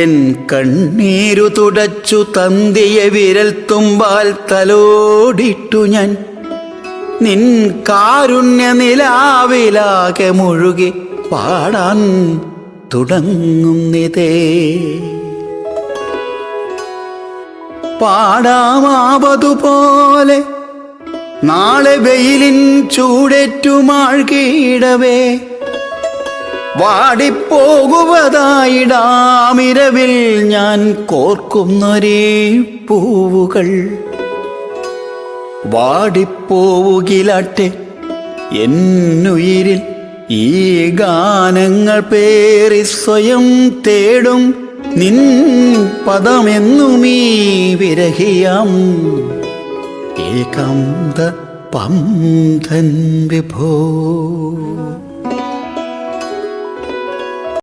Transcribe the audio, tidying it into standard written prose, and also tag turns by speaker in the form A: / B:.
A: N കണ്ണീരു തുടച്ചു തന്തിയ വിരൽ തുമ്പാൽ തലോടിട്ടു ഞാൻ നിൻ കാരുണ്യ നിലാവിലാകെ മുഴുകി പാടാൻ തുടങ്ങുന്നിതേ. പാടാമാവതുപോലെ നാളെ വെയിലിൻ ചൂടേറ്റുമാഴ്കീടവേ വാടിപ്പോകുവതായിടാമിരവിൽ ഞാൻ കോർക്കുന്നൊരേ പൂവുകൾ. വാടിപ്പോവുകിലാട്ടെ എന്നുയിരിൽ ഈ ഗാനങ്ങൾ പേറി സ്വയം തേടും നിൻ പദമെന്നുമീ വിരഹിയാം ഏകാന്ത പംധൻ വിഭോ.